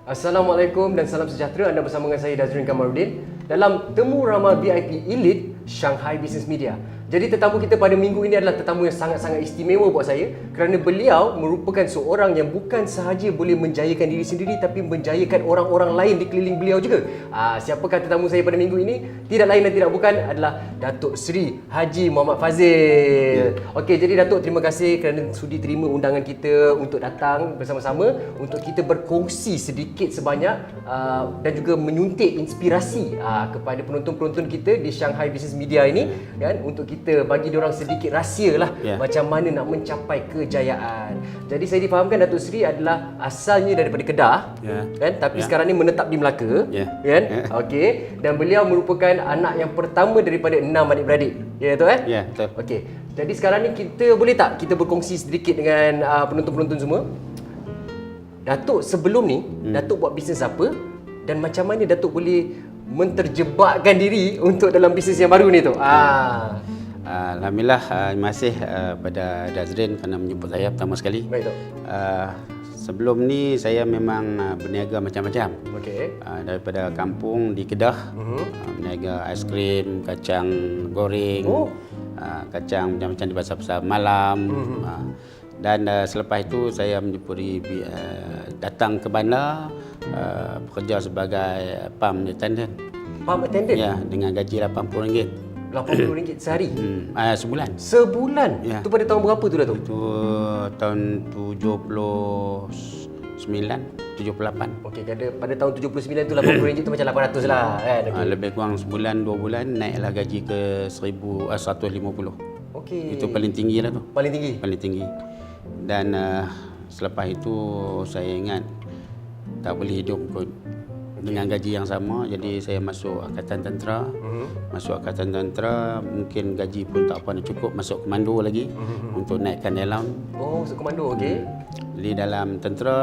Assalamualaikum dan salam sejahtera. Anda bersama dengan saya Dazrin Kamarudin dalam Temu Ramah VIP Elite Shanghai Business Media. Jadi tetamu kita pada minggu ini adalah tetamu yang sangat-sangat istimewa buat saya kerana beliau merupakan seorang yang bukan sahaja boleh menjayakan diri sendiri tapi menjayakan orang-orang lain di keliling beliau juga. Siapakah tetamu saya pada minggu ini? Tidak lain dan tidak bukan adalah Datuk Seri Haji Muhammad Fazil. Okey, jadi Datuk, terima kasih kerana sudi terima undangan kita untuk datang bersama-sama untuk kita berkongsi sedikit sebanyak dan juga menyuntik inspirasi kepada penonton-penonton kita di Shanghai Business Media ini kan, untuk kita bagi diorang sedikit rahsia lah macam mana nak mencapai kejayaan. Jadi saya difahamkan Datuk Seri adalah asalnya daripada Kedah kan, tapi sekarang ni menetap di Melaka kan. Okey, dan beliau merupakan anak yang pertama daripada 6 adik-beradik. Ya, betul kan? Ya, betul. Okey. Jadi sekarang ni kita boleh tak kita berkongsi sedikit dengan penonton-penonton semua? Datuk sebelum ni Datuk buat bisnes apa dan macam mana Datuk boleh menterjebakkan diri untuk dalam bisnes yang baru ni tu? Alhamdulillah, terima kasih pada Dazrin kerana menyebut saya pertama sekali. Baik, Tok. Sebelum ni saya memang berniaga macam-macam. Okey. Daripada kampung di Kedah, berniaga aiskrim, kacang goreng, kacang macam-macam di pasar-pasar malam. Dan selepas itu saya datang ke bandar bekerja sebagai pump attendant. Pump attendant? Ya, dengan gaji RM80. RM80 sehari? Sebulan. Sebulan? Ya. Itu pada tahun berapa tu Datuk? Itu tahun 79, 78. Okey, pada tahun 79 tu RM80 tu macam 800 lah kan? Okay. Lebih kurang sebulan, 2 bulan naiklah gaji ke 150. Okey. Itu paling tinggi lah tu. Paling tinggi? Paling tinggi. Dan selepas itu saya ingat tak boleh hidup kot dengan gaji yang sama, jadi saya masuk Angkatan Tentera. Masuk Angkatan Tentera, mungkin gaji pun tak apa nak cukup, masuk komando lagi untuk naikkan allowance. Oh, masuk komando, okey. Jadi dalam tentera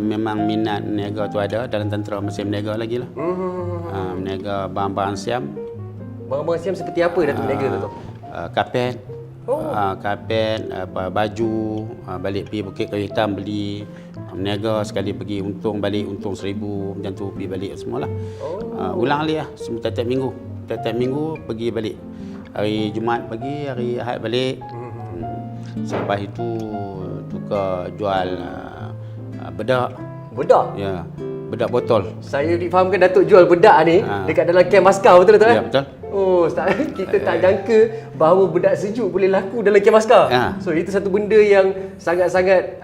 memang minat meniaga tu ada, dalam tentera masih meniaga lagi lah. Meniaga barang-barang siam. Barang-barang siam seperti apa Datuk meniaga tu? Kapet. Kapet, baju, balik pergi Bukit Kayu Hitam beli, meniaga sekali pergi untung balik, untung 1,000 macam tu, pergi balik semualah. Ulang kali lah, tiap-tiap minggu. Tiap-tiap minggu pergi balik. Hari Jumaat pergi, hari Ahad balik. Selepas itu tukar jual bedak. Bedak? Ya, bedak botol. Saya difahamkan Datuk jual bedak ni dekat dalam kem askar, betul tak? Ya, betul. Oh, kita tak jangka bahawa bedak sejuk boleh laku dalam kem askar. So itu satu benda yang sangat-sangat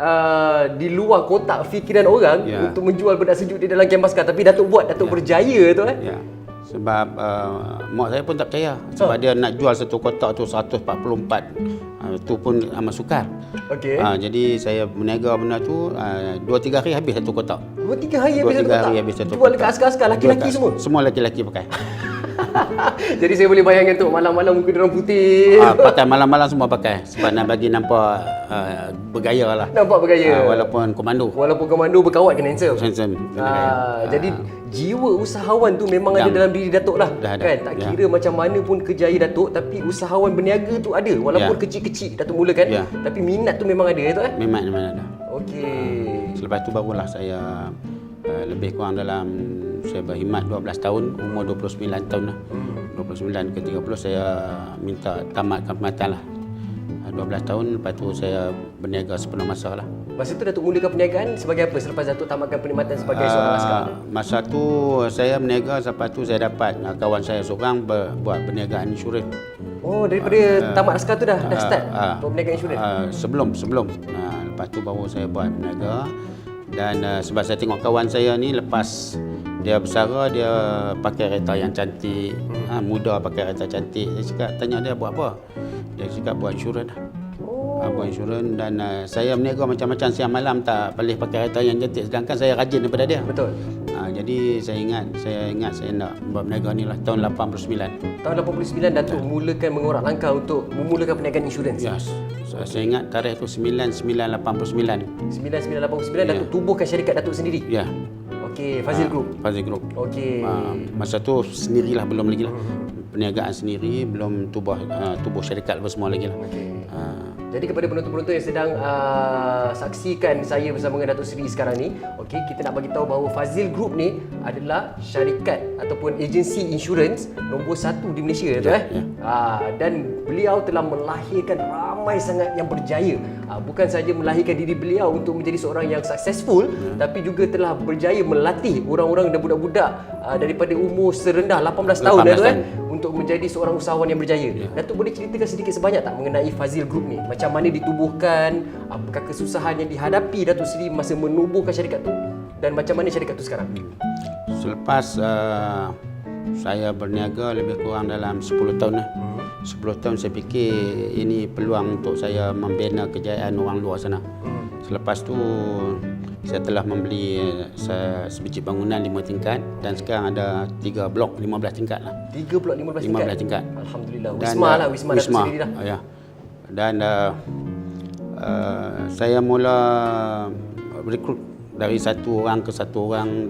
di luar kotak fikiran orang untuk menjual bedak sejuk di dalam kem askar. Tapi Datuk buat, Datuk berjaya tu kan? Ya. Sebab mak saya pun tak percaya. Sebab dia nak jual satu kotak tu 144. Itu pun amat sukar. Okey. Jadi saya berniaga benda tu 2-3 hari habis satu kotak. 2-3 hari habis satu kotak? 2-3 hari habis satu jual kotak. dekat askar-askar laki-laki semua? Semua laki-laki pakai. Jadi saya boleh bayangkan tu malam-malam muka diorang putih. Pakai malam-malam semua pakai. Sebab nak bagi nampak bergaya lah. Nampak bergaya. Walaupun komando. Walaupun komando berkawat kena handsome. Jadi jiwa usahawan tu memang ada dalam diri Datuk lah. Kan? Tak kira macam mana pun kerjaya Datuk, tapi usahawan berniaga tu ada. Walaupun kecil-kecil Datuk mulakan, tapi minat tu memang ada ya Datuk kan? Memang ada. Okey. Selepas tu barulah saya lebih kurang dalam, saya berkhidmat 12 tahun, umur 29 tahun lah. 29 ke 30 saya minta tamatkan perkhidmatan lah. 12 tahun, lepas tu saya berniaga sepenuh masa lah. Masa tu Datuk mulakan perniagaan sebagai apa selepas Datuk tamatkan perkhidmatan sebagai seorang askar? Masa tu saya berniaga, lepas tu saya dapat kawan saya seorang buat perniagaan insurans. Oh, daripada tamat askar tu dah start buat perniagaan insurans? Sebelum. Lepas tu baru saya buat berniaga. Dan sebab saya tengok kawan saya ni lepas dia bersara, dia pakai kereta yang cantik, muda pakai kereta cantik. Saya cakap, tanya dia buat apa? Dia cakap buat insurans. Buat insurans. Dan saya berniaga macam-macam, siang malam tak boleh pakai kereta yang cantik, sedangkan saya rajin daripada dia. Betul. Jadi saya ingat saya nak buat berniaga ni lah tahun 89. Tahun 89 Datuk mulakan mengorak langkah untuk memulakan perniagaan insurans. Yes. Saya ingat tarikh tu 9989. 9989 Datuk tubuhkan syarikat Datuk sendiri. Ya. Okey, Fazil Group. Fazil Group. Okey. Masa tu sendirilah, belum lagi lah. Perniagaan sendiri, belum tubuh syarikat apa semua lagi lah. Okey. Jadi kepada penonton-penonton yang sedang saksikan saya bersama dengan Datuk Seri sekarang ni, okey, kita nak bagi tahu bahawa Fazil Group ni adalah syarikat ataupun agensi insurans nombor 1 di Malaysia, betul dan beliau telah melahirkan ramai sangat yang berjaya. Bukan saja melahirkan diri beliau untuk menjadi seorang yang successful, tapi juga telah berjaya melatih orang-orang dan budak-budak daripada umur serendah 18 tahun untuk menjadi seorang usahawan yang berjaya. Datuk boleh ceritakan sedikit sebanyak tak mengenai Fazil Group ni? Macam mana ditubuhkan, apakah kesusahan yang dihadapi Datuk Seri masa menubuhkan syarikat tu, dan macam mana syarikat tu sekarang? Selepas saya berniaga lebih kurang dalam 10 tahun lah. 10 tahun saya fikir ini peluang untuk saya membina kejayaan orang luar sana. Selepas tu saya telah membeli sebiji bangunan 5 tingkat dan sekarang ada 3 blok 15 tingkat lah. 3 blok 15 tingkat. Alhamdulillah. Dan, Wisma Datuk Seri lah. Ya. Dan saya mula rekrut dari satu orang ke satu orang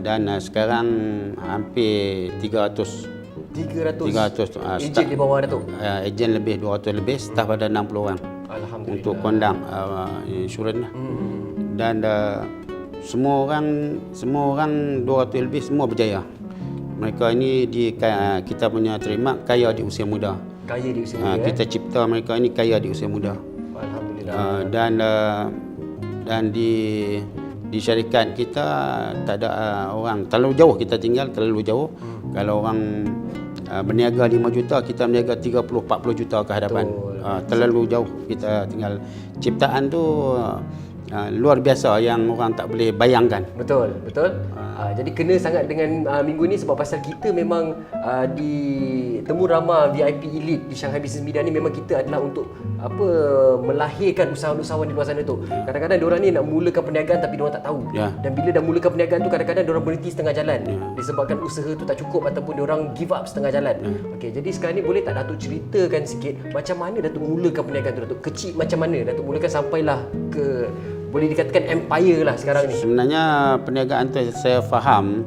dan sekarang hampir 300 ejen di bawah Datuk. Ejen lebih 200 lebih, staf ada 60 orang. Alhamdulillah. Untuk kondang insurans lah. Dan semua orang 200 lebih semua berjaya. Mereka ini kita punya terima kaya di usia muda. Kaya di usia muda. Kita cipta mereka ini kaya di usia muda. Alhamdulillah. Dan di syarikat kita tak ada orang terlalu jauh, kita tinggal terlalu jauh. Kalau orang berniaga 5 juta, kita berniaga 30-40 juta ke hadapan. Terlalu jauh kita tinggal. Ciptaan tu luar biasa yang orang tak boleh bayangkan. Betul. Jadi kena sangat dengan minggu ni sebab pasal kita memang di Temu Ramah VIP Elite di Shanghai Business Media ni memang kita adalah untuk melahirkan usahawan-usahawan di luar sana tu. Kadang-kadang diorang ni nak mulakan perniagaan tapi diorang tak tahu. Dan bila dah mulakan perniagaan tu kadang-kadang diorang berhenti setengah jalan disebabkan usaha tu tak cukup ataupun diorang give up setengah jalan. Okey, jadi sekarang ni boleh tak Datuk ceritakan sikit macam mana Datuk mulakan perniagaan tu, Datuk? Kecil macam mana Datuk mulakan sampailah ke boleh dikatakan empire lah sekarang ni? Sebenarnya perniagaan tu saya faham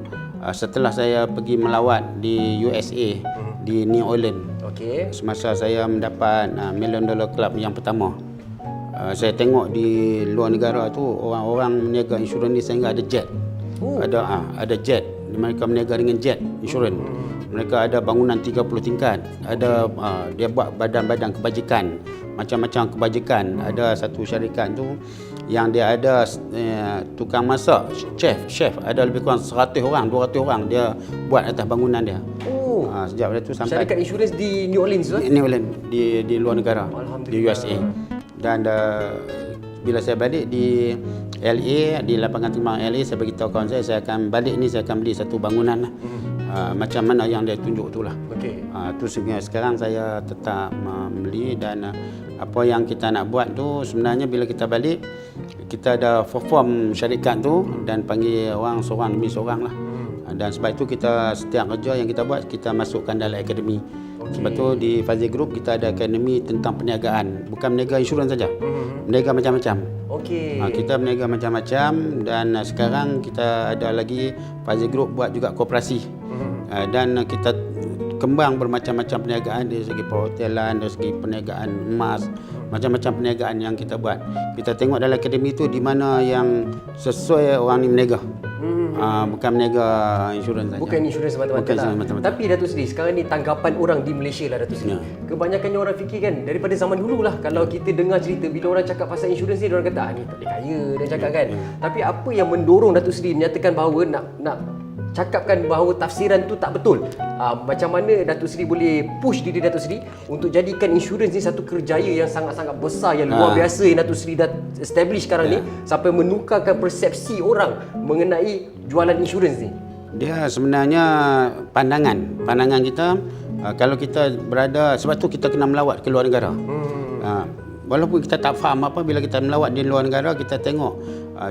setelah saya pergi melawat di USA, di New Orleans. Okey. Semasa saya mendapat $1 Million Club yang pertama. Saya tengok di luar negara tu orang-orang meniaga insurans ni sehingga ada jet. Ada jet. Mereka meniaga dengan jet insurans. Mereka ada bangunan 30 tingkat. Ada dia buat badan-badan kebajikan, macam-macam kebajikan. Ada satu syarikat tu yang dia ada tukang masak, chef, ada lebih kurang 100 orang, 200 orang dia buat atas bangunan dia. Sejak dari tu sampai syarikat insurans di New Orleans tu? New Orleans di luar negara, di USA. Dan bila saya balik di LA, di lapangan timbang LA, saya beritahu kawan saya akan balik ni, saya akan beli satu bangunan lah. Macam mana yang dia tunjuk tu lah. Tu sekarang saya tetap membeli dan apa yang kita nak buat tu sebenarnya bila kita balik kita ada form syarikat tu dan panggil orang seorang demi seorang lah. Dan sebab itu kita setiap kerja yang kita buat kita masukkan dalam akademi. Sebab tu di Fazil Group kita ada akademi tentang perniagaan, bukan berniaga insurans saja. Berniaga macam-macam. Kita berniaga macam-macam dan sekarang kita ada lagi Fazil Group buat juga koperasi. Dan kita kembang bermacam-macam perniagaan dari segi perhotelan, dari segi perniagaan emas, macam-macam perniagaan yang kita buat. Kita tengok dalam akademi tu di mana yang sesuai orang ni berniaga. Bukan berniaga insurans saja. Bukan insurans semata-mata lah. Tapi Datuk Seri, sekarang ni tanggapan orang di Malaysia lah Datuk Seri. Kebanyakannya orang fikir kan daripada zaman dulu lah, kalau kita dengar cerita bila orang cakap pasal insurans ni, orang kata ni tak boleh kaya dia cakap kan. Tapi apa yang mendorong Datuk Seri menyatakan bahawa nak cakapkan bahawa tafsiran tu tak betul? Macam mana Datuk Seri boleh push diri Datuk Seri untuk jadikan insurans ni satu kerjaya yang sangat-sangat besar, yang luar biasa yang Datuk Seri dah establish sekarang ni, sampai menukarkan persepsi orang mengenai jualan insurans ni? Dia sebenarnya pandangan kita, kalau kita berada, sebab tu kita kena melawat ke luar negara. Walaupun kita tak faham apa, bila kita melawat di luar negara, kita tengok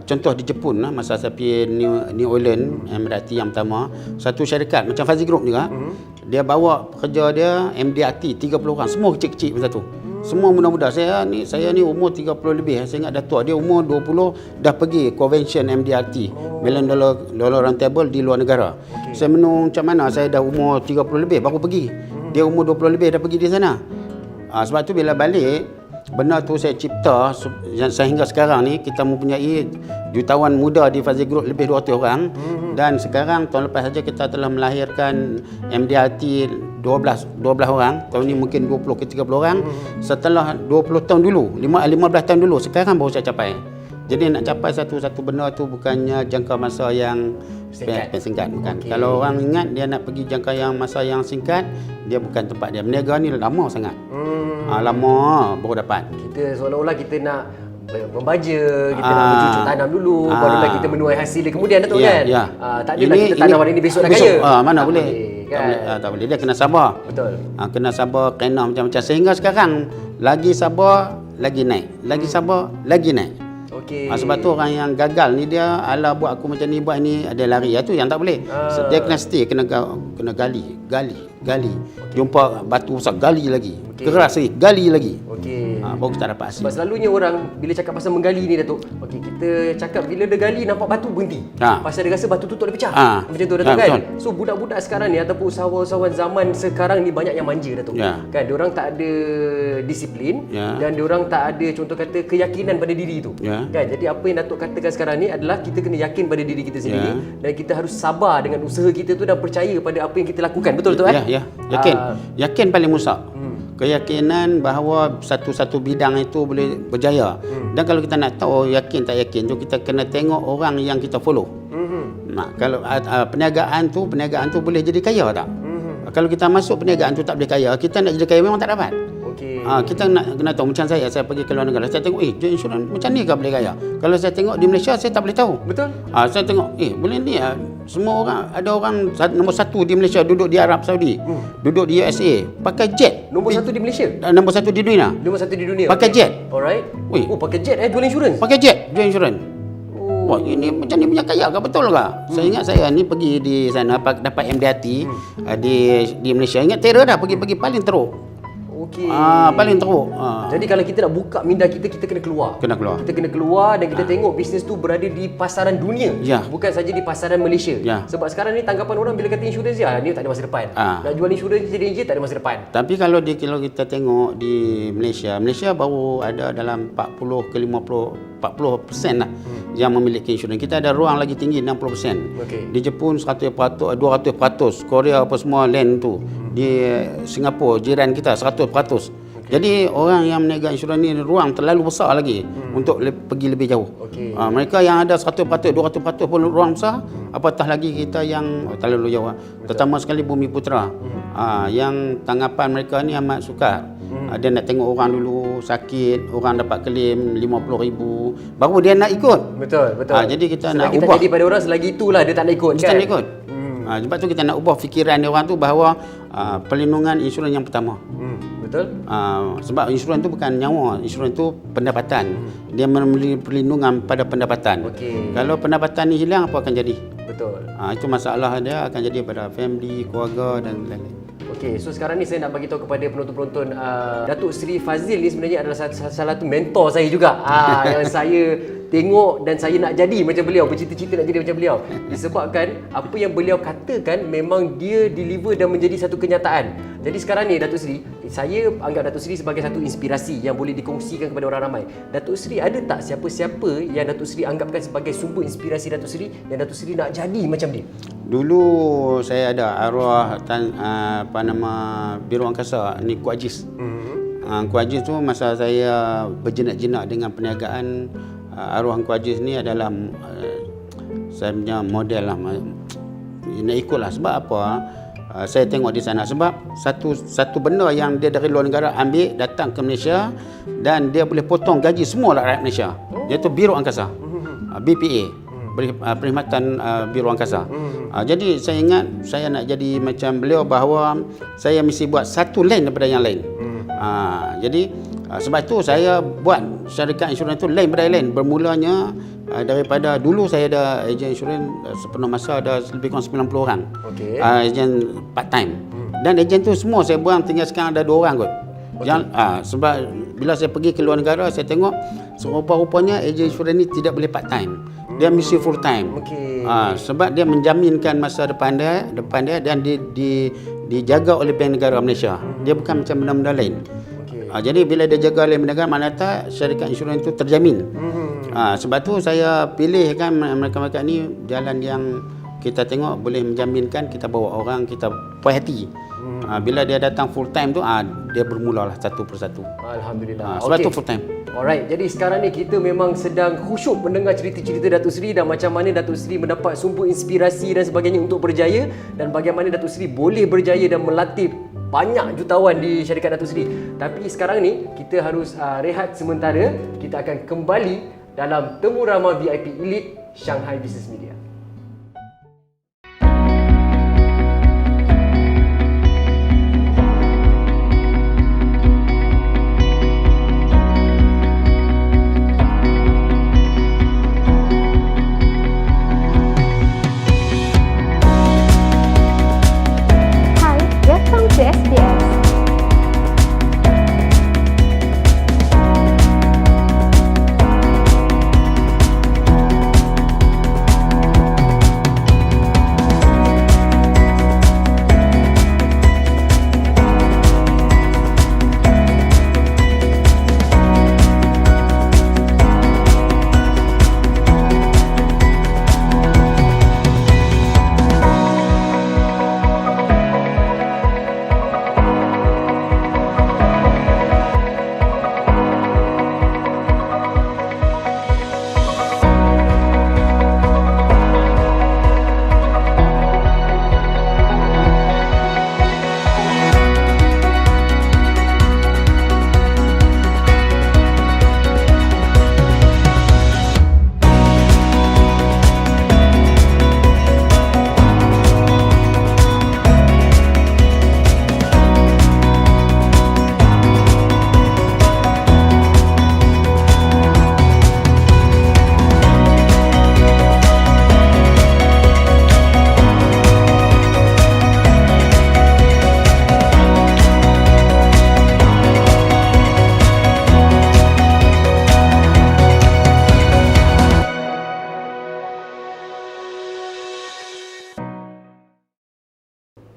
contoh di Jepun lah, masa saya pergi New Orleans, Emirati yang pertama, satu syarikat macam Fazil Group juga, dia bawa pekerja dia MDRT 30 orang, semua kecil-kecil masa tu. Semua muda-muda. Saya ni umur 30 lebih. Saya ingat Datuk dia umur 20 dah pergi convention MDRT, Million Dollar Round Table di luar negara. Saya menung macam mana saya dah umur 30 lebih baru pergi. Dia umur 20 lebih dah pergi di sana. Sebab tu bila balik, benda tu saya cipta sehingga sekarang ni kita mempunyai jutawan muda di Fazil Group lebih 200 orang. Dan sekarang tahun lepas saja kita telah melahirkan MDRT 12 orang. Tahun ni mungkin 20 ke 30 orang. Setelah 20 tahun dulu, 15 tahun dulu, sekarang baru saya capai. Jadi nak capai satu benda tu bukannya jangka masa yang singkat. Bukan. Kalau orang ingat dia nak pergi jangka yang masa yang singkat, dia bukan tempat dia. Berniaga ni lama sangat. Lama baru dapat. Kita seolah-olah kita nak membaja, kita nak bercucuk tanam dulu, barulah kita menuai hasil dia kemudian, Datuk, kan? Tak adalah kita tanam hari ni besok dah kaya. Mana tak boleh. Kan? Tak boleh. Dia kena sabar. Betul. Kena sabar, kena macam-macam. Sehingga sekarang lagi sabar, lagi naik. Lagi sabar, lagi naik. Okey. Sebab tu orang yang gagal ni dia ala buat aku macam ni, buat ni, ada lari. Itu yang tak boleh. Dia kena stay, kena gali. Jumpa batu besar, gali lagi. Keras lagi, gali lagi. Okey. Baru kita dapat hasil. Sebab selalunya orang bila cakap pasal menggali ni, Datuk, okey, kita cakap bila dia gali nampak batu berhenti. Pasal dia rasa batu tu tak boleh pecah. Macam tu, Datuk, kan? Betul. So budak-budak sekarang ni ataupun usahawan-usahawan zaman sekarang ni banyak yang manja, Datuk. Kan diorang tak ada disiplin dan diorang tak ada, contoh kata, keyakinan pada diri tu. Kan? Jadi apa yang Datuk katakan sekarang ni adalah kita kena yakin pada diri kita sendiri dan kita harus sabar dengan usaha kita tu dan percaya pada apa yang kita lakukan. Betul, Datuk, kan? Yakin paling musak. Keyakinan bahawa satu-satu bidang itu boleh berjaya. Dan kalau kita nak tahu yakin tak yakin tu, kita kena tengok orang yang kita follow. Kalau perniagaan tu boleh jadi kaya tak? Kalau kita masuk perniagaan tu tak boleh kaya, kita nak jadi kaya memang tak dapat. Kita nak kena tahu. Macam saya pergi ke luar negara, saya tengok joint insurance macam ni ke boleh kaya. Kalau saya tengok di Malaysia, saya tak boleh tahu. Betul. Saya tengok boleh ni. Semua orang, ada orang nombor 1 di Malaysia duduk di Arab Saudi, duduk di USA, pakai jet. Nombor 1 di Malaysia? Nombor 1 di dunia. Nombor 1 di dunia. Pakai jet. Alright. Pakai jet jual insurans. Pakai jet jual insurans. Wah, ini macam ni punya kaya ke, betul ke? Saya ingat saya ni pergi di sana dapat MDRT di Malaysia. Ingat terror dah, pergi paling teruk. Okey. Paling teruk. Jadi kalau kita nak buka minda kita kena keluar. Kita kena keluar dan kita tengok bisnes tu berada di pasaran dunia. Bukan saja di pasaran Malaysia. Sebab sekarang ni tanggapan orang bila kata insurans ni tak ada masa depan. Nak jual insurans jadi tak ada masa depan. Tapi kalau kita tengok di Malaysia baru ada dalam 40 ke 40% lah yang memiliki insurans. Kita ada ruang lagi tinggi 60%. Di Jepun 100%, 200%, Korea apa semua land tu. Di Singapura jiran kita 100%. Jadi orang yang meniaga insurans ni ruang terlalu besar lagi untuk pergi lebih jauh. Mereka yang ada 100%, 200% pun ruang besar, apatah lagi kita yang terlalu jauh. Terutama sekali Bumi Putra. Yang tanggapan mereka ni amat sukar. Dia nak tengok orang dulu sakit, orang dapat claim 50,000 baru dia nak ikut. Betul. Jadi kita nak kita ubah. jadi pada orang selagi itulah dia tak nak ikut, Kita kan? nak ikut. Sebab tu kita nak ubah fikiran dia orang tu bahawa perlindungan insurans yang pertama. Betul. Sebab insurans tu bukan nyawa, insurans tu pendapatan. Dia memberi perlindungan pada pendapatan. Kalau pendapatan ni hilang, apa akan jadi? Betul. Itu masalah dia akan jadi pada family, keluarga dan lain-lain. Okey, so sekarang ni saya nak bagi tahu kepada penonton-penonton, Datuk Seri Fazil ni sebenarnya adalah salah satu mentor saya juga. Yang saya tengok dan saya nak jadi macam beliau, bercita-cita nak jadi macam beliau. Disebabkan apa yang beliau katakan memang dia deliver dan menjadi satu kenyataan. Jadi sekarang ni Datuk Seri, saya anggap Datuk Seri sebagai satu inspirasi yang boleh dikongsikan kepada orang ramai. Datuk Seri, ada tak siapa-siapa yang Datuk Seri anggapkan sebagai sumber inspirasi Datuk Seri yang Datuk Seri nak jadi macam dia? Dulu saya ada arwah Biro Angkasa ni Ku Aziz. Ku Aziz tu masa saya berjinak-jinak dengan perniagaan, arwah Ku Aziz ni adalah saya punya model lah. Nak ikutlah. Sebab apa? Saya tengok di sana sebab satu benda yang dia dari luar negara ambil datang ke Malaysia dan dia boleh potong gaji semua rakyat Malaysia. Iaitu Biro Angkasa. BPA. Perkhidmatan Biro Angkasa. Jadi saya ingat saya nak jadi macam beliau bahawa saya mesti buat satu lain daripada yang lain. Jadi sebab itu saya buat syarikat insurans itu lain daripada yang lain. Bermulanya daripada dulu saya ada ejen insurans sepenuh masa ada lebih kurang 90 orang. Ejen part time. Dan ejen tu semua saya buang, tinggal sekarang ada 2 orang kot. Sebab bila saya pergi ke luar negara, saya tengok rupa-rupanya ejen insurans ni tidak boleh part time. Dia mesti full time. Sebab dia menjaminkan masa depan dia dan dijaga oleh pihak negara Malaysia. Dia bukan macam benda-benda lain. Jadi bila dia jaga oleh negara, mana tak syarikat insurans itu terjamin. Sebab tu saya pilih kan mereka-mereka ni jalan yang kita tengok boleh menjaminkan, kita bawa orang, kita puas hati. Bila dia datang full time tu, dia bermulalah satu persatu. Alhamdulillah. Sebab tu full time. Alright, jadi sekarang ni kita memang sedang khusyuk mendengar cerita-cerita Datuk Seri dan macam mana Datuk Seri mendapat sumber inspirasi dan sebagainya untuk berjaya, dan bagaimana Datuk Seri boleh berjaya dan melatih banyak jutawan di syarikat Datuk Seri. Tapi sekarang ni kita harus rehat sementara. Kita akan kembali dalam Temu Ramah VIP Elite Shanghai Business Media.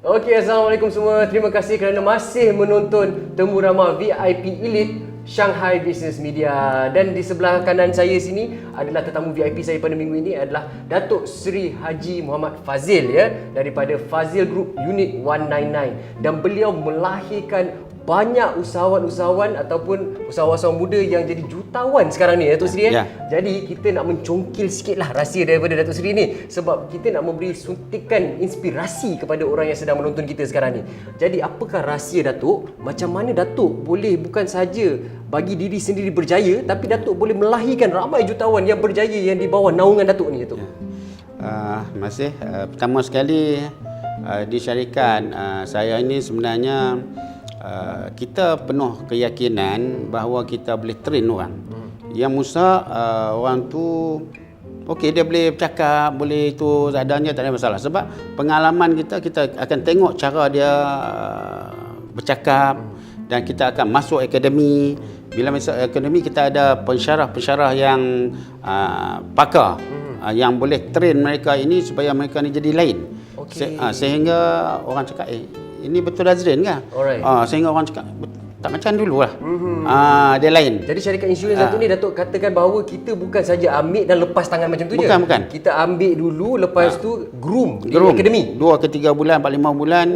Okey, Assalamualaikum semua. Terima kasih kerana masih menonton Temu Ramah VIP Elite Shanghai Business Media. Dan di sebelah kanan saya sini adalah tetamu VIP saya pada minggu ini adalah Datuk Seri Haji Muhammad Fazil, ya, daripada Fazil Group Unit 199, dan beliau melahirkan banyak usahawan-usahawan ataupun usahawan-usahawan muda yang jadi jutawan sekarang ni, Datuk Seri. Jadi kita nak mencongkil sikitlah rahsia daripada Datuk Seri ni, sebab kita nak memberi suntikan inspirasi kepada orang yang sedang menonton kita sekarang ni. Jadi apakah rahsia Datuk? Macam mana Datuk boleh bukan saja bagi diri sendiri berjaya, tapi Datuk boleh melahirkan ramai jutawan yang berjaya yang di bawah naungan Datuk ni, Datuk? Terima kasih. Pertama sekali, di syarikat saya ini sebenarnya kita penuh keyakinan bahawa kita boleh train orang. Yang Musa, orang tu okey, dia boleh bercakap, boleh itu seadanya, tak ada masalah. Sebab pengalaman kita akan tengok cara dia bercakap, dan kita akan masuk akademi. Bila masuk akademi, kita ada pensyarah-pensyarah yang pakar, yang boleh train mereka ini supaya mereka ni jadi lain. Sehingga orang cakap, ini betul Azrin kan? Sehingga orang cakap, tak macam dulu lah. Dia lain. Jadi syarikat insurans Datuk ni, Datuk katakan bahawa kita bukan saja ambil dan lepas tangan macam tu je. Bukan. Kita ambil dulu, lepas tu groom di akademi. 2 ke 3 bulan, 4-5 bulan,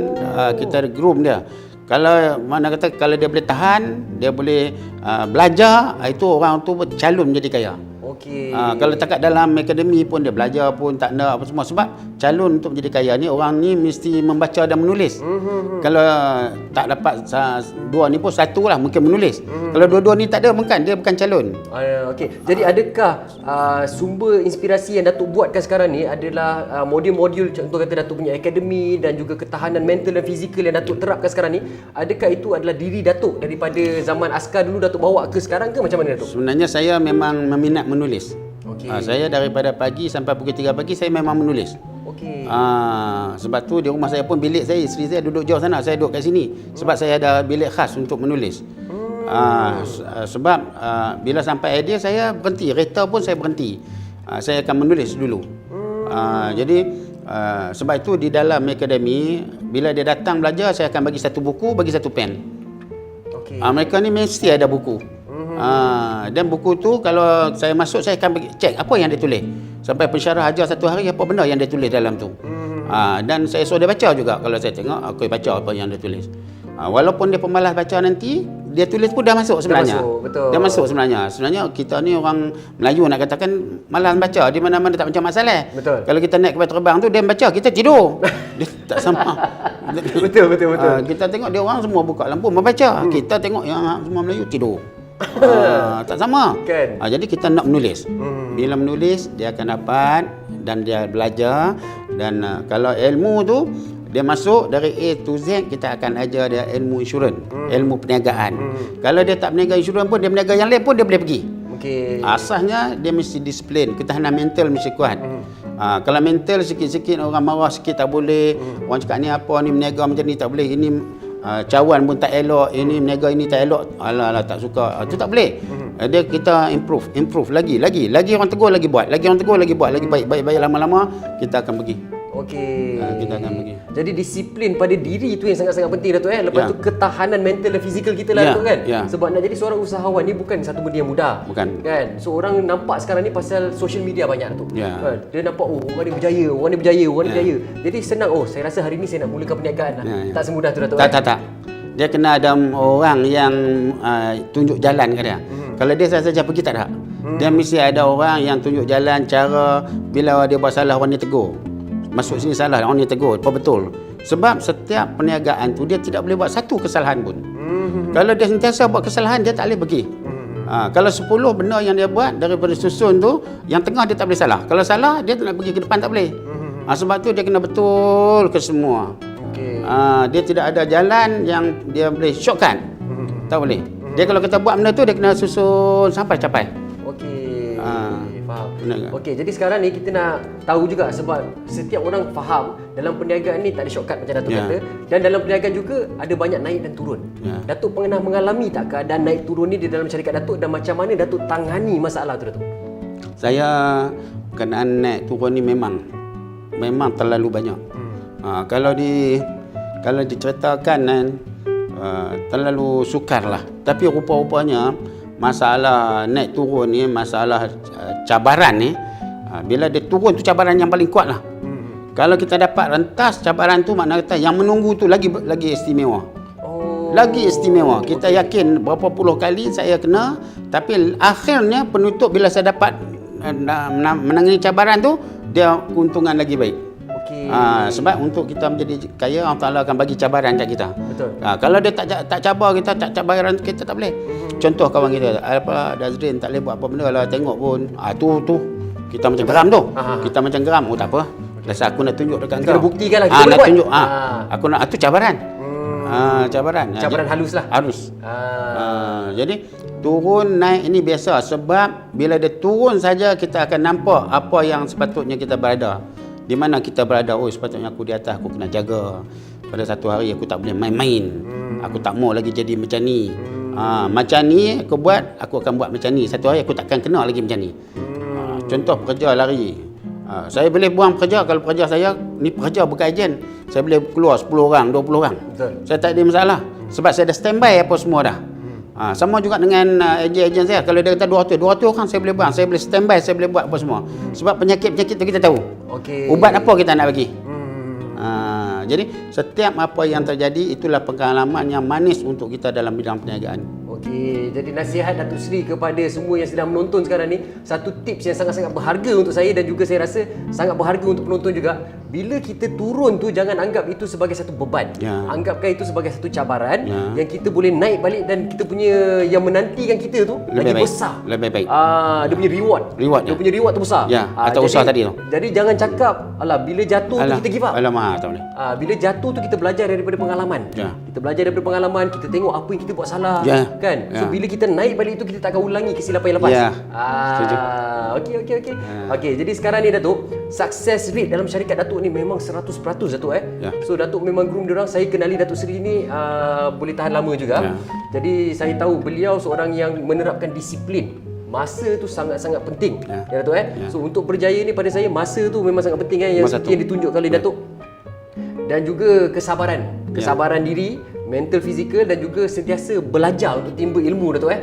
kita groom dia. Kalau mana kata, kalau dia boleh tahan, dia boleh belajar, itu orang tu calon menjadi kaya. Kalau takat dalam akademi pun dia belajar pun tak ada apa semua. Sebab calon untuk menjadi kaya ni, orang ni mesti membaca dan menulis. Kalau tak dapat dua ni pun, satu lah mungkin menulis. Kalau dua-dua ni tak ada, dia bukan calon. Jadi adakah sumber inspirasi yang Datuk buatkan sekarang ni adalah modul-modul, contoh kata Datuk punya akademi dan juga ketahanan mental dan fizikal yang Datuk terapkan sekarang ni, adakah itu adalah diri Datuk daripada zaman askar dulu Datuk bawa ke sekarang ke macam mana, Datuk? Sebenarnya saya memang meminat menulis. Saya daripada pagi sampai pukul 3 pagi saya memang menulis. Okey. Sebab tu di rumah saya pun bilik saya, isteri saya duduk jauh sana, saya duduk kat sini. Sebab saya ada bilik khas untuk menulis. Sebab bila sampai idea saya berhenti, kereta pun saya berhenti. Saya akan menulis dulu. Jadi sebab itu di dalam akademi bila dia datang belajar, saya akan bagi satu buku, bagi satu pen. Okey. Mereka ni mesti ada buku. Dan buku tu kalau saya masuk, saya akan cek apa yang dia tulis. Sampai pensyarah ajar satu hari apa benda yang dia tulis dalam tu. Dan saya suruh dia baca juga. Kalau saya tengok, aku baca apa yang dia tulis. Walaupun dia pemalas baca nanti, dia tulis pun dah masuk sebenarnya. Dah masuk, betul. Dah masuk sebenarnya. Sebenarnya kita ni orang Melayu nak katakan malas baca, di mana-mana tak macam masalah. Betul. Kalau kita naik kapal terbang tu dia baca, kita tidur. Dia tak sama. Betul. Kita tengok dia orang semua buka lampu membaca. Kita tengok yang semua Melayu tidur. Tak sama. Kan? Jadi kita nak menulis. Bila menulis dia akan dapat dan dia belajar. Dan kalau ilmu tu dia masuk dari A to Z, kita akan ajar dia ilmu insurans, ilmu perniagaan. Kalau dia tak berniaga insurans pun, dia berniaga yang lain pun dia boleh pergi. Okey. Asasnya dia mesti disiplin, ketahanan mental mesti kuat. Kalau mental sikit-sikit orang marah sikit tak boleh. Orang cakap ni apa ni, berniaga macam ni tak boleh. Ini cawan pun tak elok, ini berniaga ini tak elok. Alah tak suka. Itu tak boleh. Dia kita improve lagi orang tegur lagi buat, lagi orang tegur lagi buat, lagi baik lama-lama kita akan pergi. Okey. Kita akan pergi. Jadi disiplin pada diri itu yang sangat-sangat penting Datuk. Lepas tu ketahanan mental dan fizikal kita lah Datuk kan. Sebab nak jadi seorang usahawan ni bukan satu benda yang mudah. Bukan. Kan? So orang nampak sekarang ni pasal social media banyak Datuk. Kan? Dia nampak orang ni berjaya, orang ni berjaya. Jadi senang, saya rasa hari ni saya nak mulakan perniagaan lah. Tak semudah tu Datuk. Tak. Dia kena ada orang yang tunjuk jalan ke dia. Kalau dia saja pergi tak ada. Dia mesti ada orang yang tunjuk jalan, cara bila dia buat salah orang ni tegur. Masuk sini salah, orang ni tegur, apa betul. Sebab setiap perniagaan tu dia tidak boleh buat satu kesalahan pun. Kalau dia sentiasa buat kesalahan, dia tak boleh pergi. Kalau 10 benda yang dia buat daripada susun tu, yang tengah dia tak boleh salah. Kalau salah, dia tak nak pergi ke depan, tak boleh. Sebab tu dia kena betul ke semua. Dia tidak ada jalan yang dia boleh shortcut. Tak boleh. Dia kalau kita buat benda tu, dia kena susun sampai capai. Okey. Faham. Benar. Okey, jadi sekarang ni kita nak tahu juga sebab setiap orang faham dalam perniagaan ni tak ada shortcut macam Datuk kata, dan dalam perniagaan juga ada banyak naik dan turun. Datuk pernah mengalami tak keadaan naik turun ni di dalam syarikat Datuk, dan macam mana Datuk tangani masalah tu Datuk? Saya kenaan naik turun ni memang terlalu banyak. Kalau diceritakan kan terlalu sukar lah. Tapi rupa-rupanya masalah naik turun ni, masalah cabaran ni, bila dia turun tu cabaran yang paling kuat lah. Kalau kita dapat rentas cabaran tu, makna kata yang menunggu tu lagi istimewa. Lagi istimewa. Kita yakin berapa puluh kali saya kena, tapi akhirnya penutup bila saya dapat menangani cabaran tu, dia keuntungan lagi baik. Sebab untuk kita menjadi kaya, Allah Ta'ala akan bagi cabaran kat kita. Betul. Kalau dia tak cabar kita, tak cabaran kita, tak boleh. Contoh kawan kita, Dazrin tak boleh buat apa benda lah, tengok pun. Tu kita macam geram tu. Kita macam geram. Tak apa. Dasar aku nak tunjuk dekat kau. Kita buktikan lah, kita boleh nak buat. tunjuk. Aku nak, tu cabaran. Cabaran halus lah. Halus. Jadi turun naik ini biasa, sebab bila dia turun saja kita akan nampak apa yang sepatutnya kita berada. Di mana kita berada. Sepatutnya aku di atas, aku kena jaga. Pada satu hari aku tak boleh main-main. Aku tak mau lagi jadi macam ni. Macam ni aku buat, aku akan buat macam ni. Satu hari aku takkan kena lagi macam ni. Contoh pekerja lari. Saya boleh buang pekerja. Kalau pekerja saya ni pekerja bukan ejen, saya boleh keluar 10 orang, 20 orang. Betul. Saya tak ada masalah. Sebab saya dah standby apa semua dah. Sama juga dengan ejen saya. Kalau dia kata 200 orang saya boleh buang, saya boleh standby, saya boleh buat apa semua. Sebab penyakit-penyakit tu kita tahu. Ubat apa kita nak bagi. Jadi setiap apa yang terjadi, itulah pengalaman yang manis untuk kita dalam bidang perniagaan. Okey, jadi nasihat Datuk Seri kepada semua yang sedang menonton sekarang ni, satu tips yang sangat-sangat berharga untuk saya dan juga saya rasa sangat berharga untuk penonton juga. Bila kita turun tu, jangan anggap itu sebagai satu beban. Anggapkan itu sebagai satu cabaran yang kita boleh naik balik, dan kita punya yang menantikan kita tu lebih lagi besar. Lebih baik. Dia punya reward. Dia punya reward tu besar. Atau usaha tadi tu. Jadi jangan cakap, alah bila jatuh tu kita give up. Alamak, tak boleh. Bila jatuh tu kita belajar daripada pengalaman. kita belajar daripada pengalaman, kita tengok apa yang kita buat salah, kan? So bila kita naik balik itu, kita tak akan ulangi kesilapan yang lepas. Setuju. Okey. Okey, jadi sekarang ni Datuk, success rate dalam syarikat Datuk ni memang 100% Datuk So Datuk memang groom diorang. Saya kenali Datuk Seri ni boleh tahan lama juga. Jadi saya tahu beliau seorang yang menerapkan disiplin. Masa tu sangat-sangat penting. Ya Datuk So untuk berjaya ni pada saya masa tu memang sangat penting yang seperti yang ditunjukkan oleh Datuk. Dan juga kesabaran diri, mental, fizikal dan juga sentiasa belajar untuk timba ilmu Datuk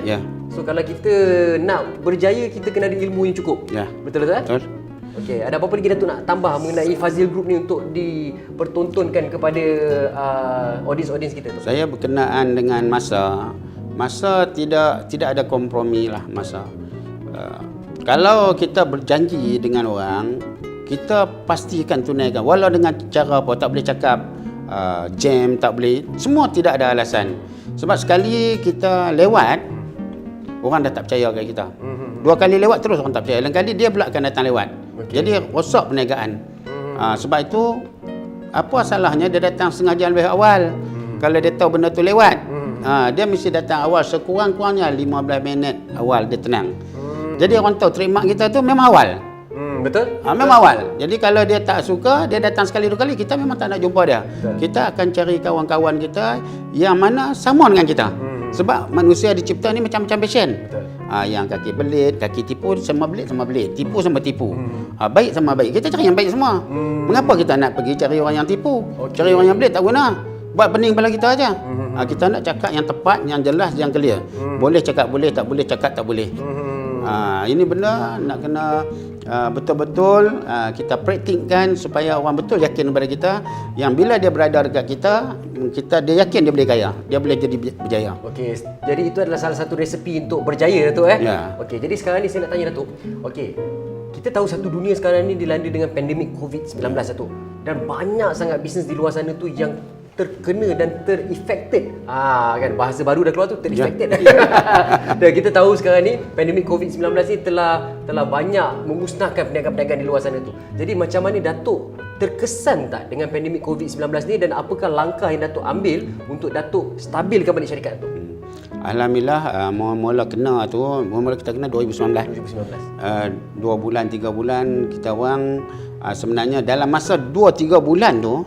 So kalau kita nak berjaya, kita kena ada ilmu yang cukup. Betul Datuk Betul. Okey, ada apa-apa lagi Datuk nak tambah mengenai Fazil Group ni untuk dipertontonkan kepada audiens kita tu? Saya berkenaan dengan masa tidak ada kompromi lah masa. Kalau kita berjanji dengan orang, kita pastikan tunaikan. Walau dengan cara apa, tak boleh cakap jam, tak boleh. Semua tidak ada alasan. Sebab sekali kita lewat, orang dah tak percaya kat kita. Dua kali lewat terus orang tak percaya. Lain kali dia pula akan datang lewat. Jadi rosak perniagaan. Sebab itu apa salahnya dia datang setengah jam lebih awal. Kalau dia tahu benda tu lewat, dia mesti datang awal, sekurang-kurangnya 15 minit awal dia tenang. Jadi orang tahu trademark kita tu memang awal. Betul? Memang awal. Jadi kalau dia tak suka, dia datang sekali dua kali, kita memang tak nak jumpa dia. Kita akan cari kawan-kawan kita yang mana sama dengan kita. Sebab manusia dicipta ni macam-macam passion. Yang kaki belit, kaki tipu, sama belit, tipu sama tipu. Baik sama baik. Kita cari yang baik semua. Mengapa kita nak pergi cari orang yang tipu? Cari orang yang belit tak guna. Buat pening kepala kita aja. Kita nak cakap yang tepat, yang jelas, yang clear. Boleh cakap boleh, tak boleh cakap tak boleh. Ini benda nak kena betul-betul kita praktikkan supaya orang betul yakin kepada kita, yang bila dia berada dekat kita, dia yakin dia boleh kaya, dia boleh jadi berjaya. Okey, jadi itu adalah salah satu resepi untuk berjaya Datuk Okey, jadi sekarang ni saya nak tanya Datuk. Okey, kita tahu satu dunia sekarang ni dilanda dengan pandemik COVID-19 Datuk. Dan banyak sangat bisnes di luar sana tu yang terkena dan ter-affected. Kan bahasa baru dah keluar tu, ter-affected. Dan kita tahu sekarang ni pandemik COVID-19 ni telah banyak memusnahkan perniagaan-perniagaan di luar sana tu. Jadi macam mana Datuk terkesan tak dengan pandemik COVID-19 ni, dan apakah langkah yang Datuk ambil untuk Datuk stabilkan balik syarikat tu? Alhamdulillah, mula-mula kita kena 2019. 2 bulan 3 bulan kita orang sebenarnya dalam masa 2-3 bulan tu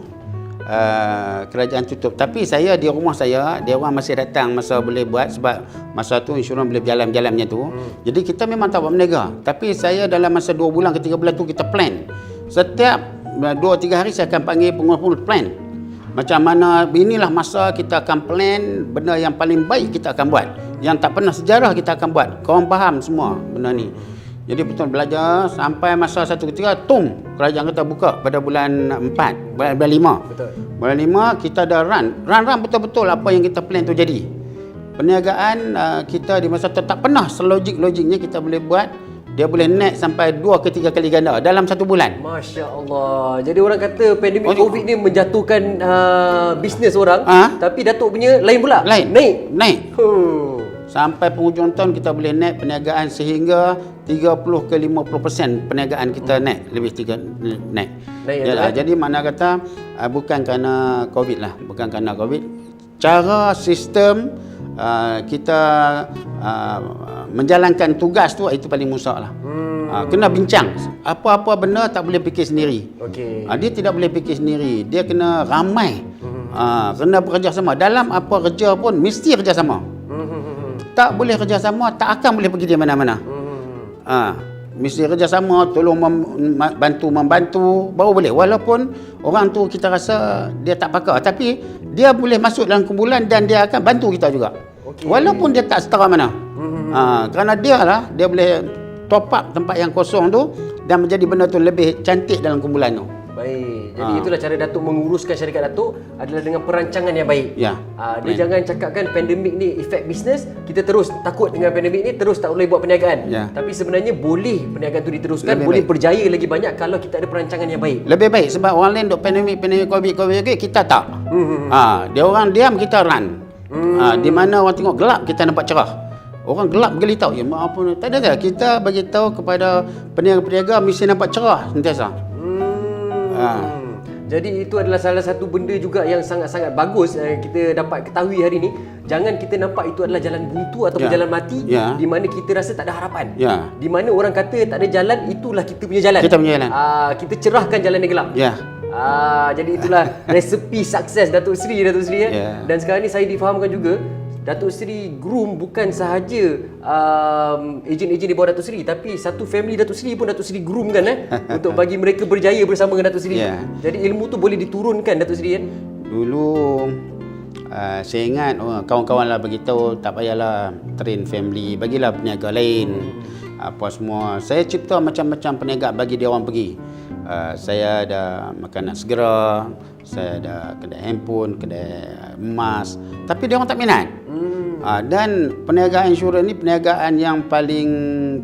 kerajaan tutup, tapi saya di rumah saya, dia orang masih datang masa boleh buat, sebab masa tu insurans boleh berjalan-jalan macam tu. Jadi kita memang tak buat berniaga, tapi saya dalam masa 2 bulan ke 3 bulan tu kita plan. Setiap 2-3 hari saya akan panggil pengurusi plan. Macam mana, inilah masa kita akan plan benda yang paling baik kita akan buat. Yang tak pernah sejarah kita akan buat. Korang faham semua benda ni. Jadi betul belajar sampai masa satu ketika kerajaan kita buka pada bulan 4, bulan 5. Betul. Bulan 5 kita dah run betul-betul apa yang kita plan tu jadi. Perniagaan kita di masa tu tak pernah selogik-logiknya kita boleh buat. Dia boleh naik sampai 2 ke 3 kali ganda dalam 1 bulan. Masya Allah. Jadi orang kata pandemik COVID ni menjatuhkan bisnes orang, tapi Datuk punya lain pula. Naik. Sampai penghujung tahun kita boleh naik perniagaan sehingga 30 ke 50% perniagaan kita naik, naik. Jadi mana kata bukan kerana COVID lah, bukan kerana COVID. Cara sistem kita menjalankan tugas tu, itu paling musak lah. Kena bincang. Apa-apa benda tak boleh fikir sendiri. Dia tidak boleh fikir sendiri. Dia kena ramai. Kena bekerjasama. Dalam apa kerja pun mesti kerjasama. Tak boleh kerjasama, tak akan boleh pergi di mana-mana. Mesti kerjasama, tolong membantu baru boleh. Walaupun orang tu kita rasa dia tak pakar, tapi dia boleh masuk dalam kumpulan dan dia akan bantu kita juga. Walaupun dia tak setara mana. Kerana dia boleh top up tempat yang kosong tu dan menjadi benda tu lebih cantik dalam kumpulan tu. Baik. Jadi itulah cara Datuk menguruskan syarikat Datuk, adalah dengan perancangan yang baik. Dia jangan cakapkan pandemik ni efek bisnes, kita terus takut dengan pandemik ni, terus tak boleh buat perniagaan. Tapi sebenarnya boleh perniagaan tu diteruskan, lebih boleh baik, berjaya lagi banyak kalau kita ada perancangan yang baik. Lebih baik, sebab orang lain duk pandemik COVID, kita tak. Dia orang diam, kita run. Di mana orang tengok gelap, kita nampak cerah. Orang gelap geli tahu, ya maaf pun. Tak ada. Kita bagi tahu kepada peniaga-peniaga mesti nampak cerah sentiasa. Jadi itu adalah salah satu benda juga yang sangat-sangat bagus kita dapat ketahui hari ni. Jangan kita nampak itu adalah jalan buntu ataupun jalan mati di mana kita rasa tak ada harapan. Di mana orang kata tak ada jalan, itulah kita punya jalan. Kita punya jalan. Kita cerahkan jalan yang gelap. Jadi itulah resepi sukses Datuk Seri Dan sekarang ni saya difahamkan juga Datuk Seri groom bukan sahaja ejen-ejen di bawah Datuk Seri, tapi satu family Datuk Seri pun Datuk Seri groom kan untuk bagi mereka berjaya bersama dengan Datuk Seri. Jadi ilmu tu boleh diturunkan Datuk Seri kan. Dulu saya ingat kawan-kawan lah beritahu tak payahlah train family, bagilah peniaga lain. Apa semua. Saya cipta macam-macam peniaga bagi dia orang pergi. Saya ada makanan segera, saya ada kedai handphone, kedai emas, tapi dia orang tak minat. Dan perniagaan insurans ni perniagaan yang paling,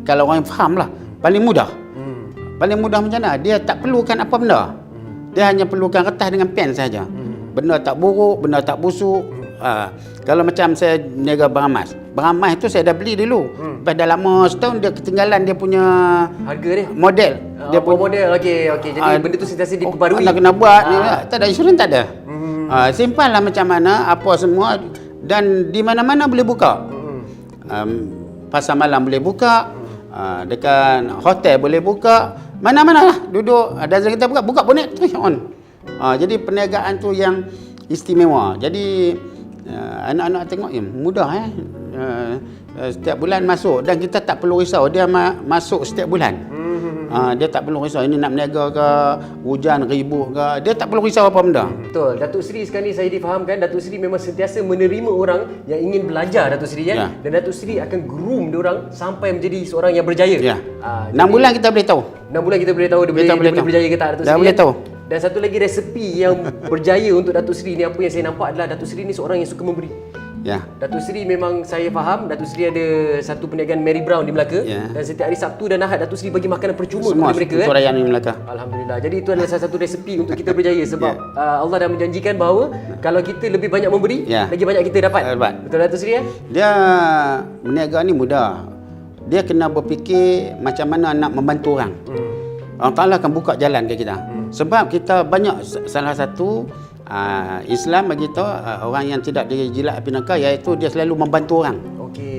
kalau orang faham lah, paling mudah. Paling mudah macam mana? Dia tak perlukan apa benda. Dia hanya perlukan kertas dengan pen saja. Benda tak buruk, benda tak busuk. Kalau macam saya niaga barang emas. Barang emas tu saya dah beli dulu. Lepas dah lama setahun dia ketinggalan dia punya harga dia. Model. Dia punya model. Okey. Jadi benda tu sentiasa diperbarui. Nak kena buat ni lah. Tak ada insurans tak ada. Simpan lah macam mana apa semua dan di mana-mana boleh buka. Pasar malam boleh buka. Dekat hotel boleh buka. Mana-mana lah duduk. Dazan kita buka bonet terus on. Jadi perniagaan tu yang istimewa. Jadi anak-anak tengok mudah setiap bulan masuk dan kita tak perlu risau dia masuk setiap bulan. Dia tak perlu risau ini nak berniaga ke hujan ribut ke, dia tak perlu risau apa benda. Betul. Datuk Seri sekarang ni saya difahamkan Datuk Seri memang sentiasa menerima orang yang ingin belajar Datuk Seri dan Datuk Seri akan groom dia orang sampai menjadi seorang yang berjaya. 6 bulan kita boleh tahu. 6 bulan kita boleh tahu dia boleh berjaya ke tak Datuk Seri. Boleh tahu. Dan satu lagi resepi yang berjaya untuk Datuk Seri ni, apa yang saya nampak adalah Datuk Seri ni seorang yang suka memberi. Datuk Seri memang saya faham Datuk Seri ada satu perniagaan Mary Brown di Melaka dan setiap hari Sabtu dan Ahad Datuk Seri bagi makanan percuma kepada mereka. Semua rakyat di Melaka. Alhamdulillah. Jadi itu adalah salah satu resepi untuk kita berjaya sebab Allah dah menjanjikan bahawa kalau kita lebih banyak memberi, lagi banyak kita dapat. Betul Datuk Seri Dia berniaga ni mudah. Dia kena berfikir macam mana nak membantu orang. Allah Ta'ala akan buka jalan ke kita. Sebab kita banyak, salah satu Islam bagi tahu orang yang tidak dijilat api neraka iaitu dia selalu membantu orang.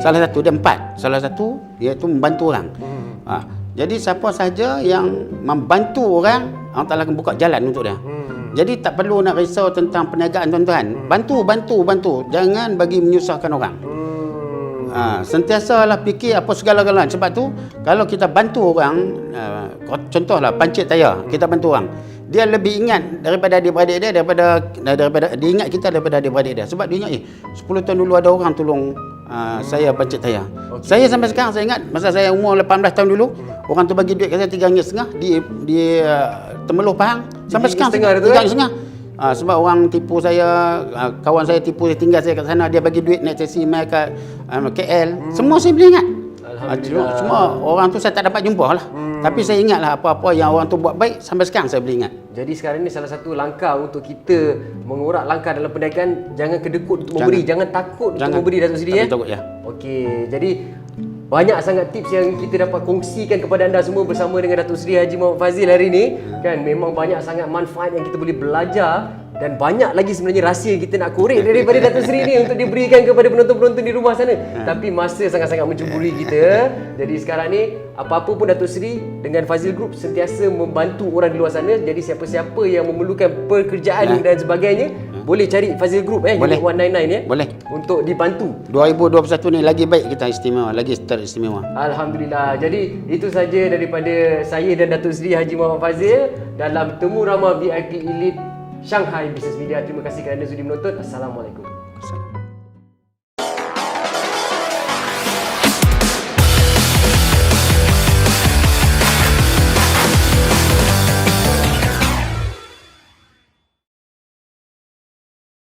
Salah satu dia 4. Salah satu iaitu membantu orang. Jadi siapa sahaja yang membantu orang, Allah Ta'ala akan buka jalan untuk dia. Jadi tak perlu nak risau tentang perniagaan tuan-tuan. Bantu. Jangan bagi menyusahkan orang. Sentiasalah fikir apa segala-galanya. Sebab tu kalau kita bantu orang, contohlah pancit tayar, kita bantu orang, dia lebih ingat daripada adik-beradik dia, daripada dia ingat kita daripada adik-beradik dia. Sebab dia ingat 10 tahun dulu ada orang tolong saya pancit tayar. Saya sampai sekarang saya ingat masa saya umur 18 tahun dulu, orang tu bagi duit kat saya RM3.5 di Temeloh Pahang. Sampai sekarang RM3.5. Sebab orang tipu saya, kawan saya tipu, saya tinggal saya kat sana, dia bagi duit naik taksi mai kat KL. Semua saya boleh ingat. Semua orang tu saya tak dapat jumpa lah. Tapi saya ingatlah apa-apa yang orang tu buat baik, sampai sekarang saya boleh ingat. Jadi sekarang ni salah satu langkah untuk kita mengurak langkah dalam perniagaan, jangan kedekut untuk memberi, jangan takut untuk memberi Datuk Seri takut, Okey, jadi banyak sangat tips yang kita dapat kongsikan kepada anda semua bersama dengan Datuk Seri Haji Muhammad Fazil hari ini. Kan memang banyak sangat manfaat yang kita boleh belajar dan banyak lagi sebenarnya rahsia yang kita nak korek daripada Datuk Seri ni untuk diberikan kepada penonton-penonton di rumah sana. Tapi masa sangat-sangat mencuburi kita. Jadi sekarang ni apa-apa pun Datuk Seri dengan Fazil Group sentiasa membantu orang di luar sana. Jadi siapa-siapa yang memerlukan pekerjaan dan sebagainya, boleh cari Fazil Group boleh. Unit 199 Boleh. untuk dibantu. 2021 ni lagi baik kita istimewa, lagi teristimewa. Alhamdulillah. Jadi itu saja daripada saya dan Datuk Seri Haji Muhammad Fazil dalam Temu Ramah VIP Elite Shanghai Business Media. Terima kasih kerana sudi menonton. Assalamualaikum.